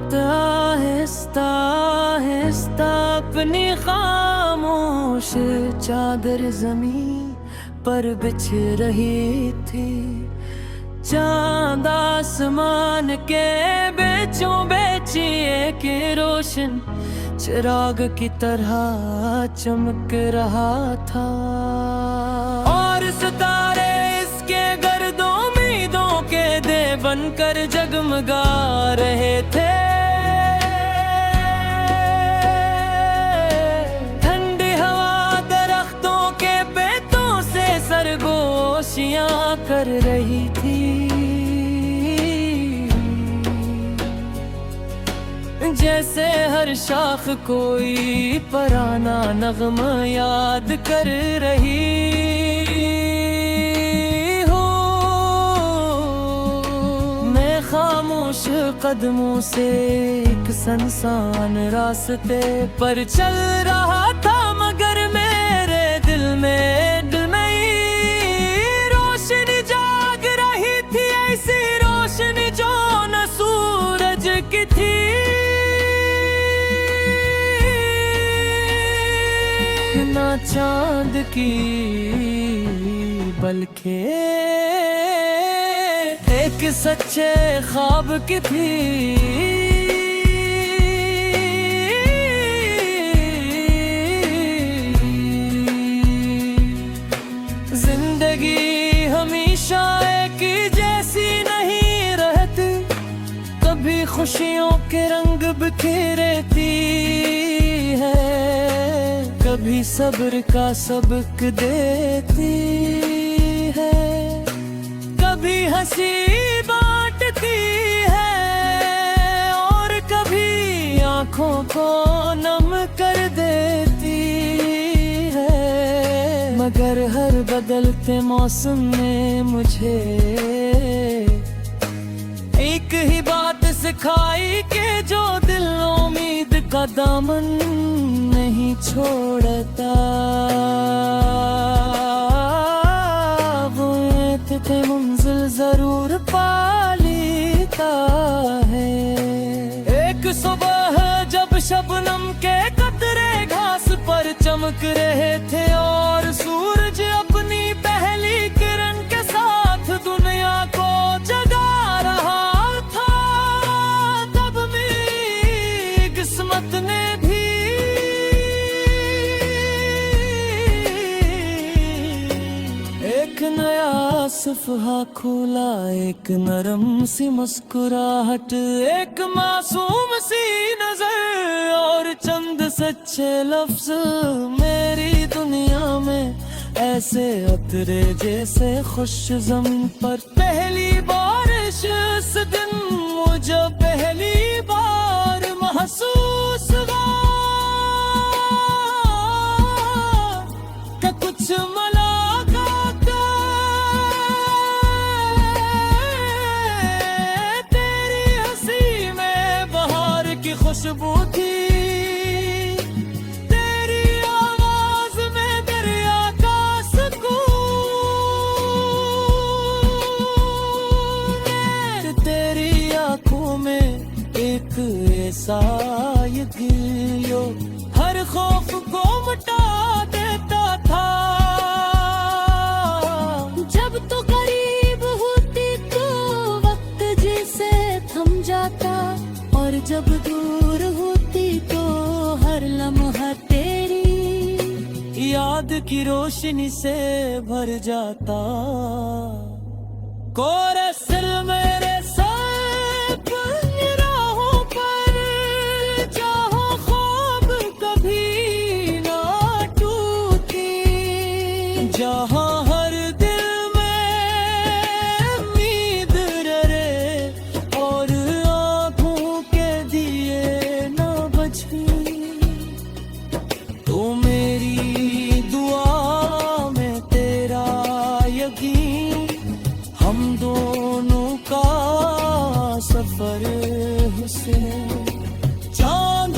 रात आहिस्ता आहिस्ता अपनी खामोश चादर जमीन पर बिछ रही थी। चांद आसमान के बीचों बीच एक रोशन चिराग की तरह चमक रहा था, और सितारे इसके गर्द उम्मीदों के दे बनकर जगमगा रहे थे। ठंडी हवा दरख्तों के पेटों से सरगोशियां कर रही थी। जैसे हर शाख कोई पुराना नगमा याद कर रही हो। मैं खामोश कदमों से एक सुनसान रास्ते पर चल रहा था, मगर मेरे दिल में रोशनी जाग रही थी, ऐसी रोशनी जो न सूरज की थी ना चांद की, बल्कि एक सच्चे ख्वाब की थी। जिंदगी हमेशा एक जैसी नहीं रहती, कभी खुशियों के रंग बिखेरती है, कभी सब्र का सबक देती है, कभी हंसी बांटती है और कभी आंखों को नम कर देती है। मगर हर बदलते मौसम ने मुझे एक ही बात सिखाई कि जो दिल उम्मीद का दामन नहीं छोड़ता, वो थे मंजिल जरूर पा लेता है। एक सुबह जब शबनम के कतरे घास पर चमक रहे थे और सूरज अपनी पहली किरण के साथ दुनिया को जगा रहा था, तब मेरी किस्मत ने भी एक नया सफ़हा खोला। एक नरम सी मुस्कुराहट, एक मासूम सी नजर और चंद सच्चे लफ्ज मेरी दुनिया में ऐसे उतरे जैसे खुश ज़मीन पर पहली बारिश। उस दिन मुझे पहली बार महसूस हुआ कि कुछ खुशबू थी, तेरी आवाज में दरिया का सुकून, तेरी आंखों में एक ऐसा यकीन हर खौफ को मिटा देता था। जब तो करीब होती तो वक्त जैसे थम जाता, और जब दूर होती तो हर लम्हा तेरी याद की रोशनी से भर जाता। कोरे सिर मेरे सब राहों पर जहाँ ख्वाब कभी ना टूटी, जहाँ हर दिल में उम्मीद रहे और आँखों के दिए ना बझे, तो मेरी दुआ में तेरा यकीन हम दोनों का सफर हुस्न चांद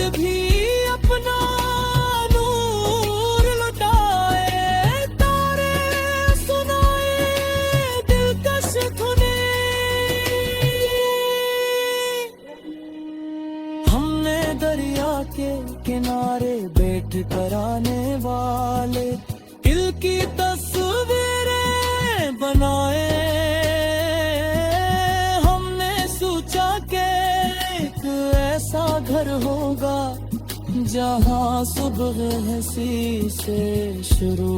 दरिया के किनारे बैठ कर आने वाले दिल की तस्वीरें बनाए। हमने सोचा कि एक ऐसा घर होगा जहाँ सुबह हंसी से शुरू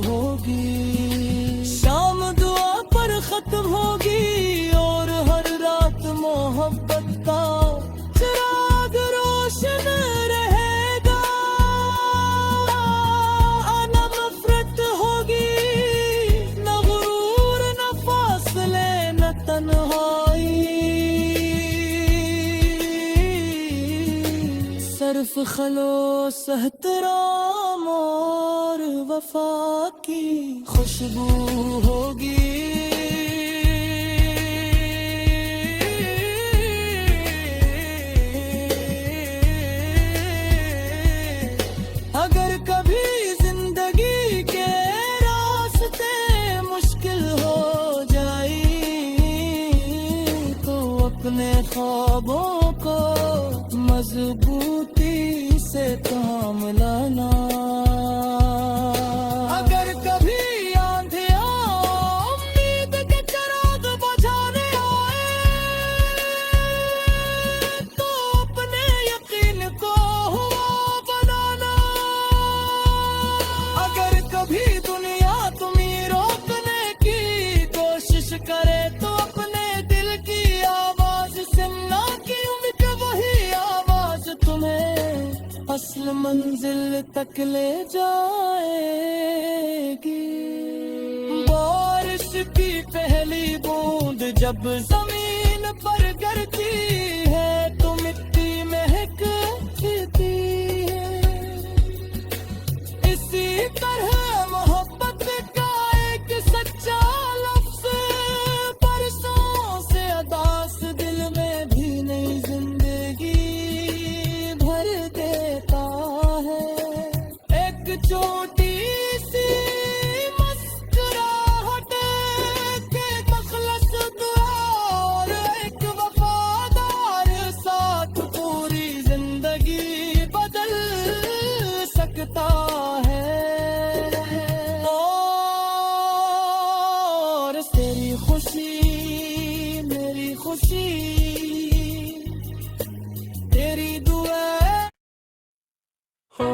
होगी, शाम दुआ पर खत्म होगी और हर रात मोहब्बत का चिराग रोशन रहेगा। न नफरत होगी, न गुरूर, न फासले, न तन्हाई, सिर्फ खलोस एहतराम और वफा की खुशबू होगी। अगर कभी जिंदगी के रास्ते मुश्किल हो जाए तो अपने ख्वाबों को मजबूती से थाम लाना। अगर कभी आंधियां उम्मीद के चिराग बुझाने आए तो अपने यकीन को हुआ बनाना। अगर कभी दुनिया तुम्हें रोकने की कोशिश करे तो अपने दिल की आवाज सुनना, क्योंकि वही आवाज तुम्हें असल मंजिल तक ले जाएगी। बारिश की पहली बूंद जब जमीन पर गिरती है तो मिट्टी महकती है। इसी तरह मोहब्बत का एक सच्चा लफ्ज बरसों से अदास दिल में भी नई जिंदगी भर देता है। एक छोटी सी मुस्कुराहट के मखलस दुआ और एक वफादार साथ पूरी जिंदगी बदल सकता है। और तेरी खुशी मेरी खुशी, तेरी दुआ हो।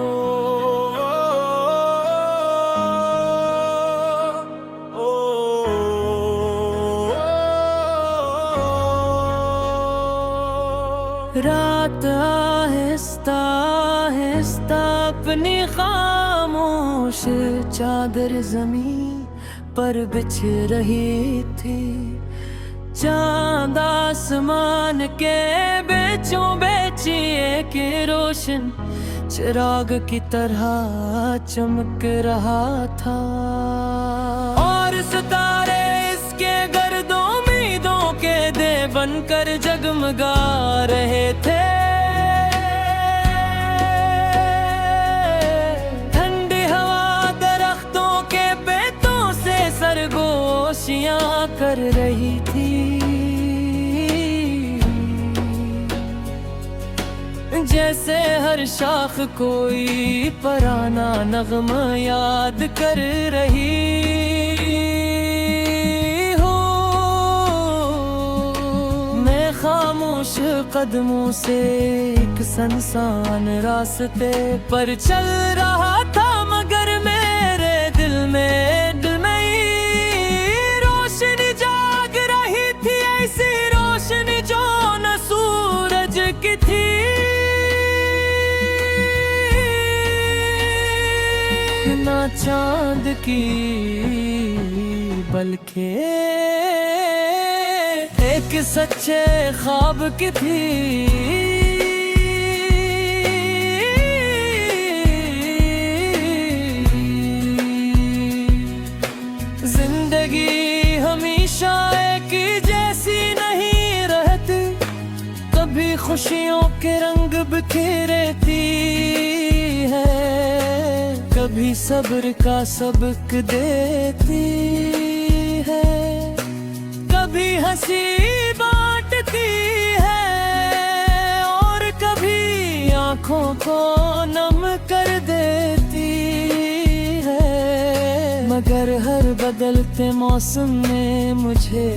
रात आहिस्ता आहिस्ता अपनी खामोश चादर जमीन पर बिछ रही थी। चांद आसमान के बेचों बेचिए के रोशन चिराग की तरह चमक रहा था। और सितारे इसके गर्द उम्मीदों के दे बनकर जगमगा रहे थे। ठंडी हवा दरख्तों के पेटों से सरगोशियां कर रही थी। जैसे हर शाख कोई पुराना नगमा याद कर रही हो। मैं खामोश कदमों से एक सुनसान रास्ते पर चल रहा था, मगर मेरे दिल में रोशनी जाग रही थी। ऐसी रोशनी जो न सूरज की थी ना चांद की, बल्कि एक सच्चे ख्वाब की थी। जिंदगी हमेशा एक जैसी नहीं रहती, कभी खुशियों के रंग बिखेरती है, कभी सब्र का सबक देती है, कभी हंसी बांटती है और कभी आँखों को नम कर देती है, मगर हर बदलते मौसम ने मुझे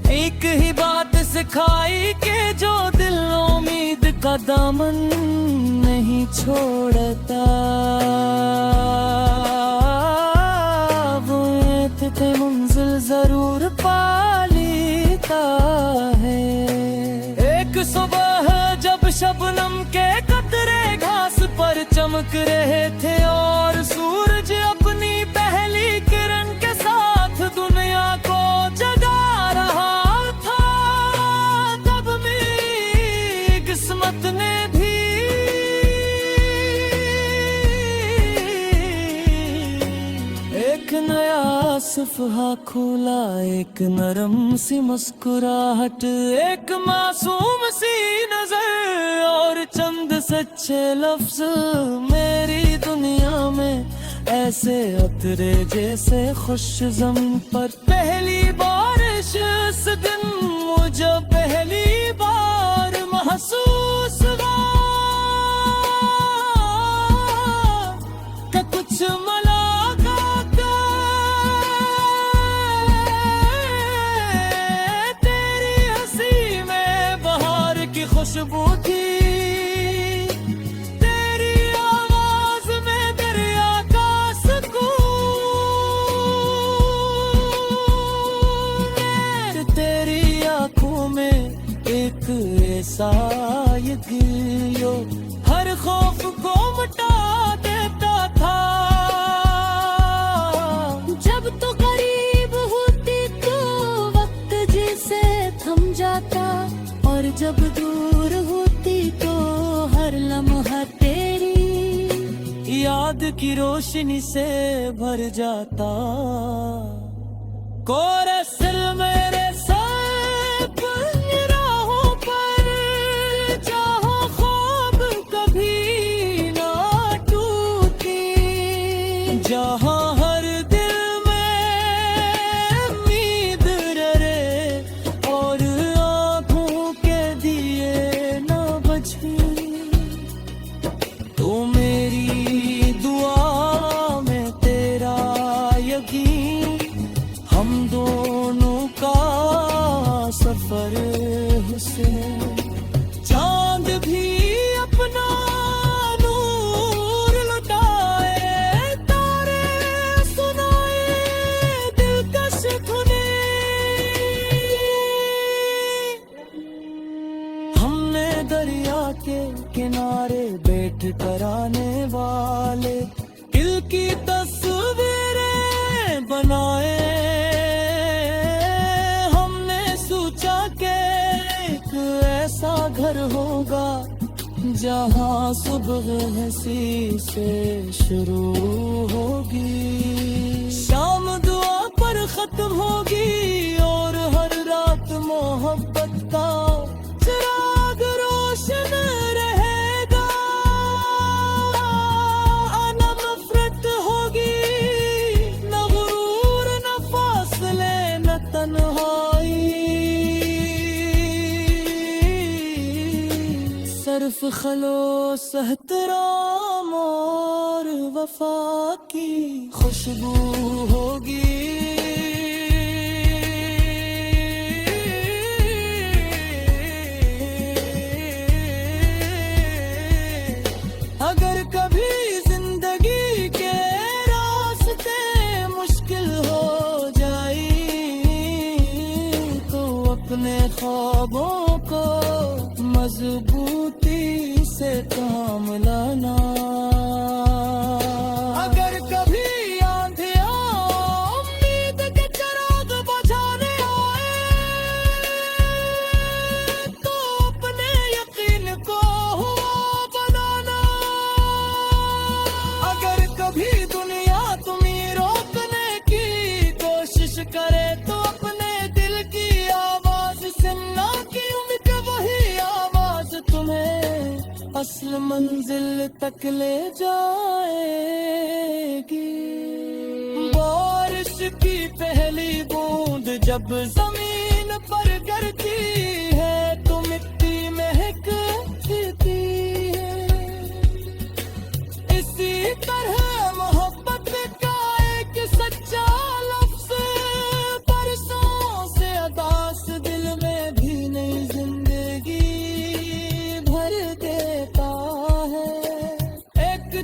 एक ही बात सिखाई कि जो दिल उम्मीद का दामन नहीं छोड़ता, वो थे मंजिल जरूर पा लेता है। एक सुबह जब शबनम के कतरे घास पर चमक रहे थे और सूरज अपनी पहली किरण के साथ दुनिया को जगा रहा था, तब मेरी किस्मत ने भी एक नया सफ़हा खोला, एक नरम सी मुस्कुराहट, एक मासूम सी नजर और चंद सच्चे लफ्ज। मेरी दुनिया में ऐसे उतरे जैसे खुश ज़मीन पर पहली बारिश। उस दिन मुझे पहली बार महसूस हुआ कि कुछ खुशबू थी, तेरी आवाज में दरिया का सुकून, तेरी आंखों में एक ऐसा यकीन हर खौफ को मिटा देता था। जब तो करीब होती तो वक्त जैसे थम जाता, और जब दूर होती तो हर लम्हा तेरी याद की रोशनी से भर जाता। कोरे सिर मेरे सब राहों पर जहाँ ख्वाब कभी ना टूटी, जहाँ हर दिल में उम्मीद रहे और तो मेरी दुआ में तेरा यकीन, हम दोनों का सफर हुस्न। चांद भी अपना नूर लुटाए, तारे सुनाए दिलकश धुनें। हमने दरिया के किनारे बैठ कर आने वाले दिल की तस्वीरें बनाए। हमने सोचा कि एक ऐसा घर होगा जहाँ सुबह हंसी से शुरू होगी, शाम दुआ पर खत्म होगी और हर रात मोहब्बत का चिराग रोशन रहेगा। न नफरत होगी, न गुरूर, न फासले, न तन्हाई, सिर्फ खलोस एहतराम और वफा की खुशबू होगी। अगर कभी जिंदगी के रास्ते मुश्किल हो जाए तो अपने ख्वाबों को मजबूती से काम लाना। अगर कभी आंधियां उम्मीद के चिराग बुझाने आए तो अपने यकीन को हुआ बनाना। अगर कभी दुनिया तुम्हें रोकने की कोशिश करे तो अपने दिल की आवाज सुनना, क्योंकि वही आवाज तुम्हें असल मंजिल तक ले जाएगी। बारिश की पहली बूंद जब जमीन पर गिरती है तो मिट्टी महक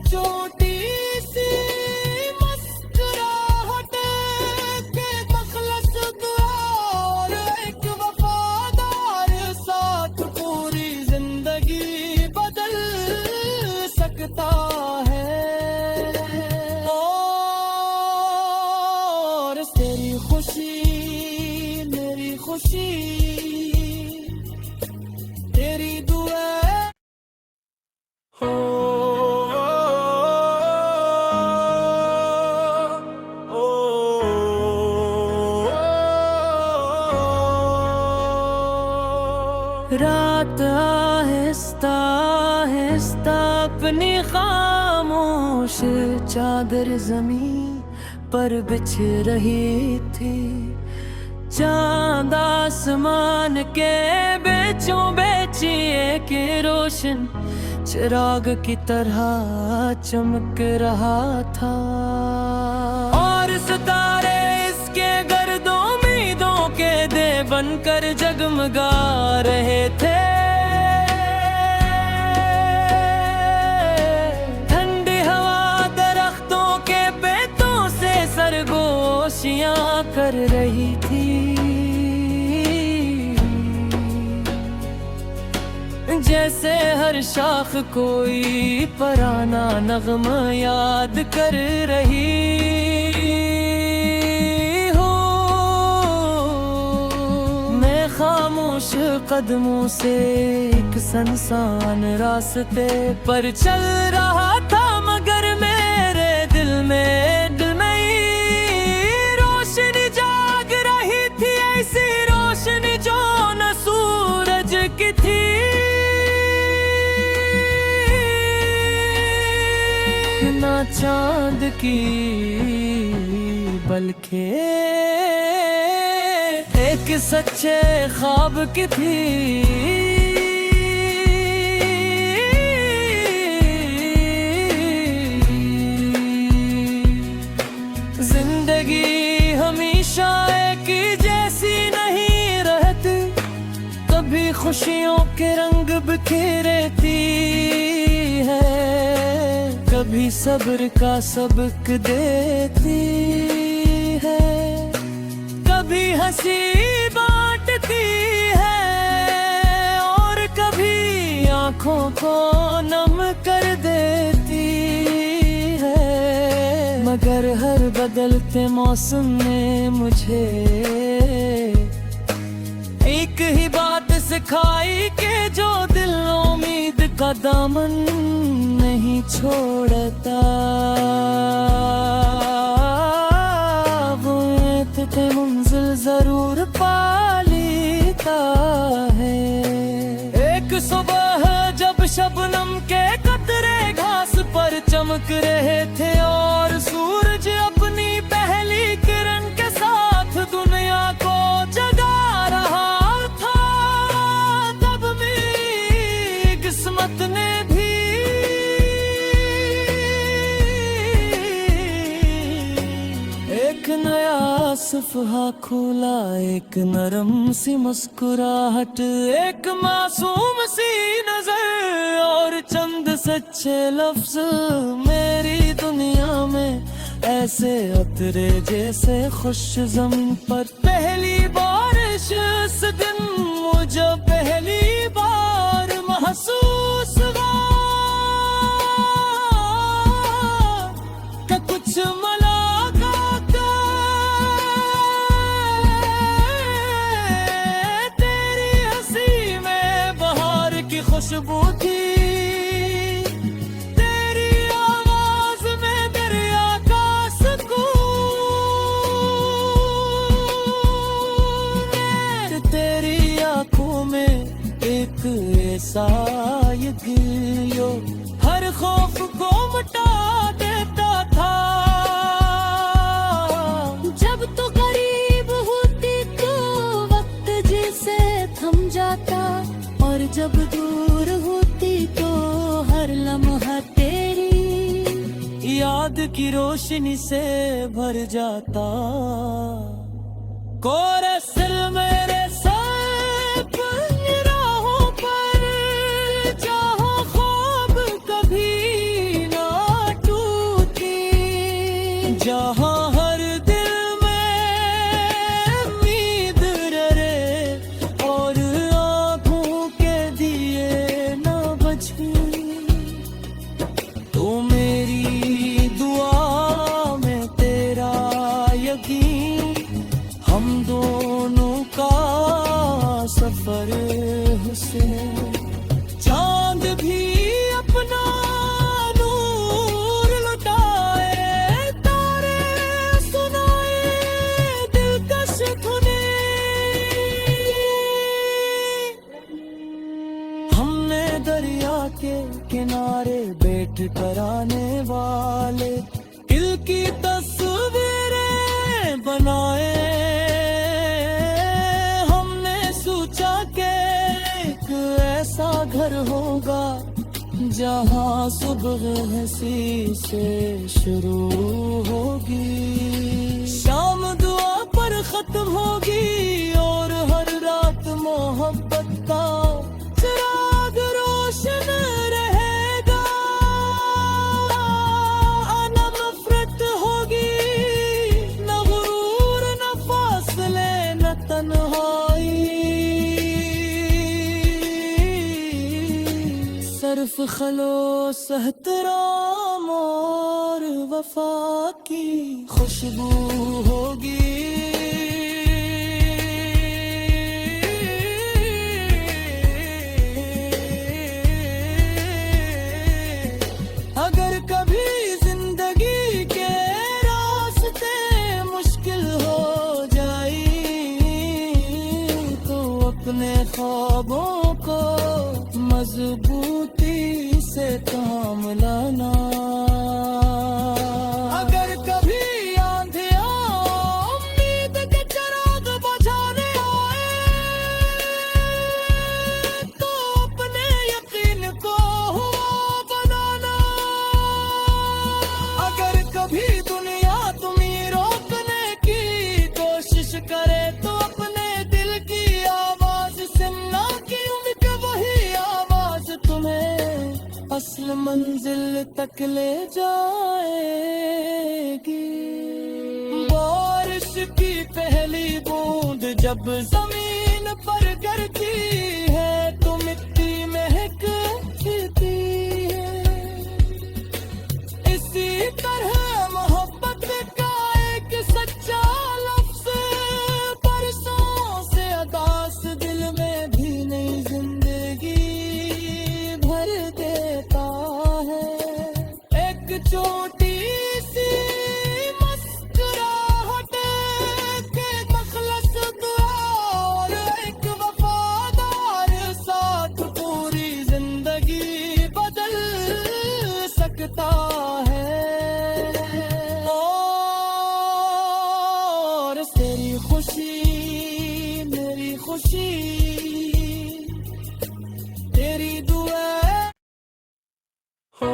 छोटी सी मुस्कुराहट के मखलस दुआ और एक वफादार साथ पूरी जिंदगी बदल सकता है। और तेरी खुशी मेरी खुशी, तेरी दुआ हो। रात आहिस्ता आहिस्ता अपनी खामोश चादर जमीन पर बिछ रही थी। चांद आसमान के बेचों बेचिए के रोशन चिराग की तरह चमक रहा था। और सितारे इसके गर्द उम्मीदों के दे बनकर जगमगा रहे थे। ठंडी हवा दरख्तों के पेटों से सरगोशियां कर रही थी। जैसे हर शाख कोई पुराना नगमा याद कर रही हो। मैं खामोश कदमों से एक सुनसान रास्ते पर चल रहा था, मगर मेरे दिल में रोशनी जाग रही थी। ऐसी रोशनी जो न सूरज की थी ना चांद की, बल्कि एक सच्चे ख्वाब की थी। जिंदगी हमेशा एक जैसी नहीं रहती, कभी खुशियों के रंग बिखेरती है, कभी सब्र का सबक देती है, कभी हंसी बांटती है और कभी आंखों को नम कर देती है। मगर हर बदलते मौसम ने मुझे एक ही बात सिखाई कि जो दिल उम्मीद का दामन नहीं छोड़ता, वो इत्ते मंजिल जरूर पा लेता है। एक सुबह जब शबनम के कतरे घास पर चमक रहे थे और सूरज अपनी पहली किरण के साथ दुनिया को जगा रहा था, तब मेरी किस्मत ने भी एक नया सफ़हा खोला। एक नरम सी मुस्कुराहट, एक मासूम सी नजर और चंद सच्चे लफ्ज मेरी दुनिया में ऐसे उतरे जैसे खुश ज़मीन पर पहली बारिश। उस दिन मुझे पहली बार महसूस हुआ कि कुछ खुशबू थी, तेरी आवाज में दरिया का सुकून, तेरी आंखों में एक ऐसा यकीयो हर खौफ को मिटा देता था। जब तो करीब होती तो वक्त जिसे थम जाता, और जब दूर होती तो हर लम्हा तेरी याद की रोशनी से भर जाता। कोरे सिर मेरे सब राहों पर जहाँ ख्वाब कभी ना दरिया के किनारे बैठ कर आने वाले दिल की तस्वीरें बनाए। हमने सोचा कि एक ऐसा घर होगा जहाँ सुबह हंसी से शुरू होगी, शाम दुआ पर खत्म होगी और हर रात मोहब्बत का चिराग रोशन रहेगा। न नफरत होगी, न गुरूर, न फासले, न तन्हाई, सिर्फ खलोस एहतराम और वफा की खुशबू होगी। अगर कभी जिंदगी के रास्ते मुश्किल हो जाए तो अपने ख्वाबों को मजबूती से थाम लाना। अगर कभी आंधियां उम्मीद के चिराग बुझाने आए तो अपने यकीन को हुआ बनाना। अगर कभी दुनिया तुम्हें रोकने की कोशिश करे तो अपने दिल की आवाज सुनना, क्योंकि वही आवाज तुम्हें असल मंजिल तक ले जाएगी। बारिश की पहली बूंद जब जमीन पर गिरती है तो मिट्टी महकती है। इसी तरह मोहब्बत का एक सच्चा लफ्ज बरसों से अदास दिल में भी नई जिंदगी भर देता है। एक छोटी सी मुस्कुराहट के मखलस दुआ और एक वफादार साथ पूरी जिंदगी बदल सकता है। और तेरी खुशी मेरी खुशी, तेरी दुआ हो।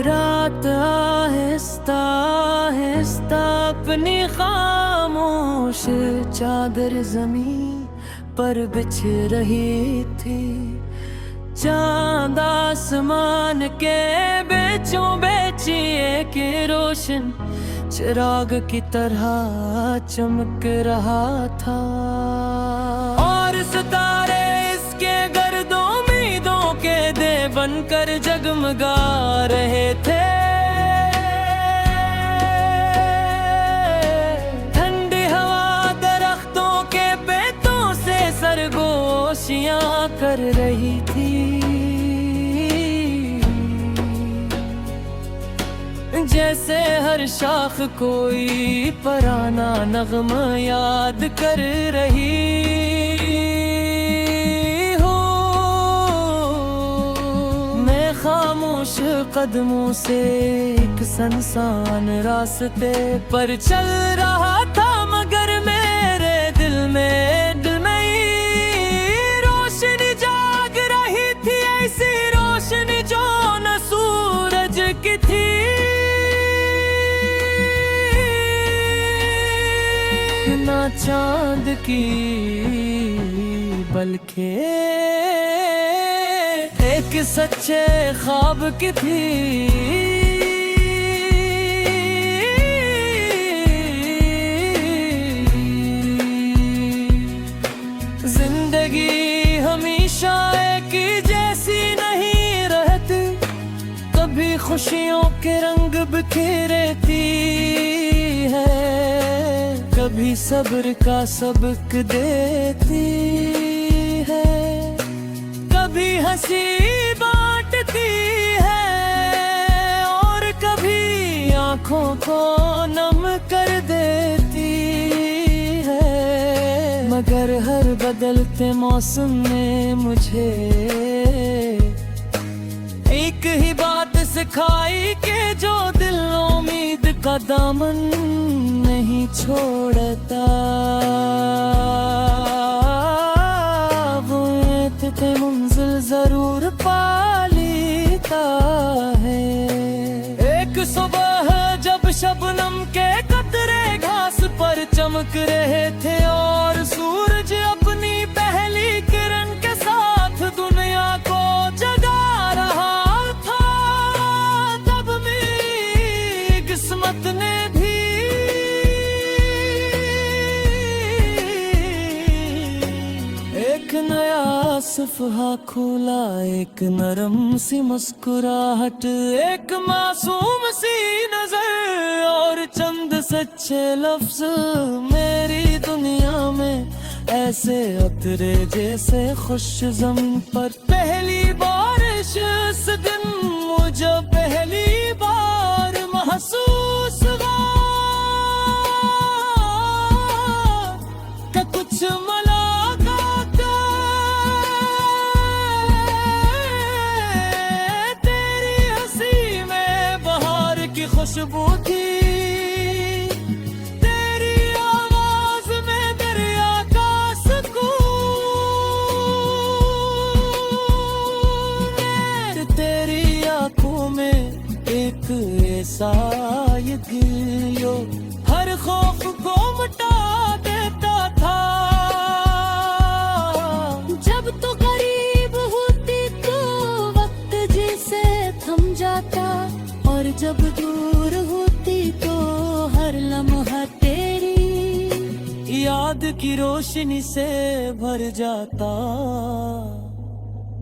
रात आहिस्ता आहिस्ता अपनी खामोश चादर जमीन पर बिछ रही थी। चांद आसमान के बीचों बीच एक रोशन चिराग की तरह चमक रहा था। और सितारे इसके गर्द उम्मीदों के दे बनकर जगमगा रहे थे। ठंडी हवा दरख्तों के पेटों से सरगोशियां कर रही थी। जैसे हर शाख कोई पुराना नगमा याद कर रही हो। मैं खामोश कदमों से एक सुनसान रास्ते पर चल रहा था, मगर मेरे दिल में रोशनी जाग रही थी। ऐसी रोशनी जो न सूरज की थी ना चांद की, बल्कि एक सच्चे ख्वाब की थी। जिंदगी हमेशा एक जैसी नहीं रहती, कभी खुशियों के रंग बिखेरती है, कभी सब्र का सबक देती है, कभी हंसी बांटती है और कभी आँखों को नम कर देती है, मगर हर बदलते मौसम ने मुझे एक ही बात सिखाई कि जो दिल उम्मीद का दामन नहीं छोड़ता, वो इत्ते मंजिल जरूर पा लेता है। एक सुबह जब शबनम के कतरे घास पर चमक रहे थे और सूरज अपनी पहली किरण के साथ दुनिया को जगा रहा था, तब मेरी किस्मत ने भी एक नया सफ़हा खोला, एक नरम सी मुस्कुराहट, एक मासूम सी नजर और चंद सच्चे लफ्ज। मेरी दुनिया में ऐसे उतरे जैसे खुश ज़मीन पर पहली बारिश। उस दिन मुझे पहली बार महसूस हुआ कि कुछ खुशबू थी, तेरी आवाज में दरिया का सुकून, तेरी आंखों में एक ऐसा यकीन जो हर खौफ को मिटा देता था। जब तो करीब होती तो वक्त जैसे थम जाता, और जब दूर होती तो हर लम्हा तेरी याद की रोशनी से भर जाता।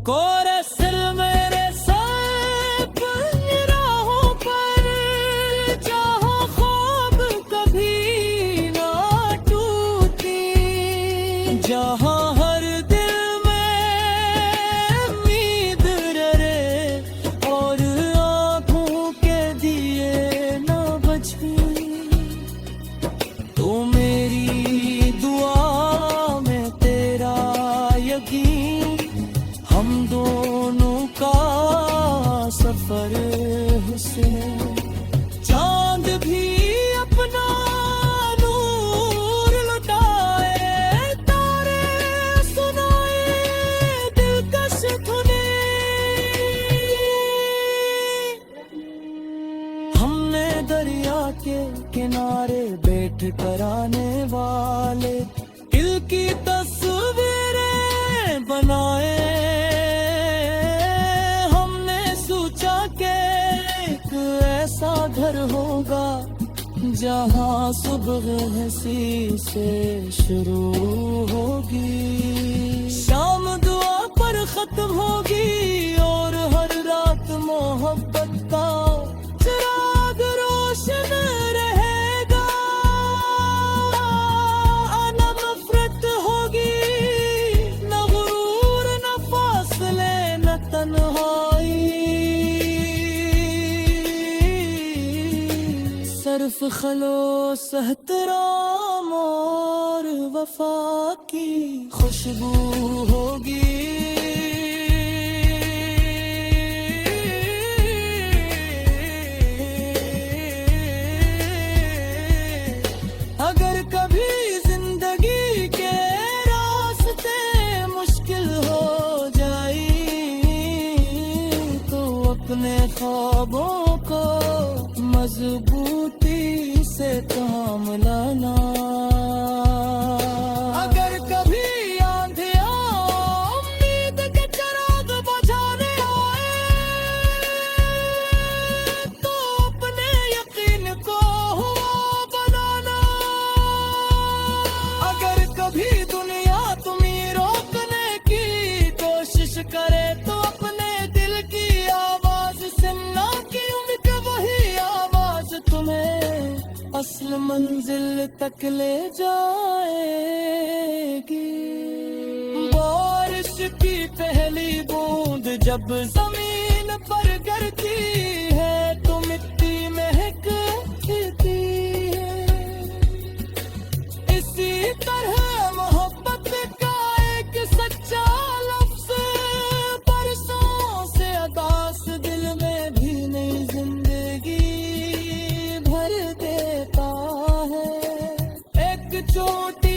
कोरे सिर मेरे सब राहों पर जहाँ ख्वाब कभी ना टूटी, जहाँ हर दिल में उम्मीद रहे और तो मेरी दुआ में तेरा यकीन, हम दोनों का सफर से चांद भी अपना नूर लुटाए, तारे सुनाए दिलकश धुनें। हमने दरिया के किनारे बैठ कर आने वाले दिल की तस्वीरें बनाए, हमने सोचा कि एक ऐसा घर होगा जहाँ सुबह हंसी से शुरू होगी, शाम दुआ पर खत्म होगी और हर रात मोहब्बत का चिराग रोशन रहेगा। न नफरत होगी, न गुरूर, न फासले, न तन्हाई, सिर्फ खलूस एहतराम और वफा की खुशबू होगी। अगर कभी जिंदगी के रास्ते मुश्किल हो जाए तो अपने ख्वाबों को मजबूती से थाम लाना। अगर कभी आंधियां उम्मीद के चिराग बुझाने आए तो अपने यकीन को हुआ बनाना। अगर कभी दुनिया तुम्हें रोकने की कोशिश करे तो अपने दिल की आवाज सुनना, क्योंकि वही आवाज तुम्हें असल मंजिल तक ले जाएगी। बारिश की पहली बूंद जब जमीन पर गिरती है तो मिट्टी महक चोट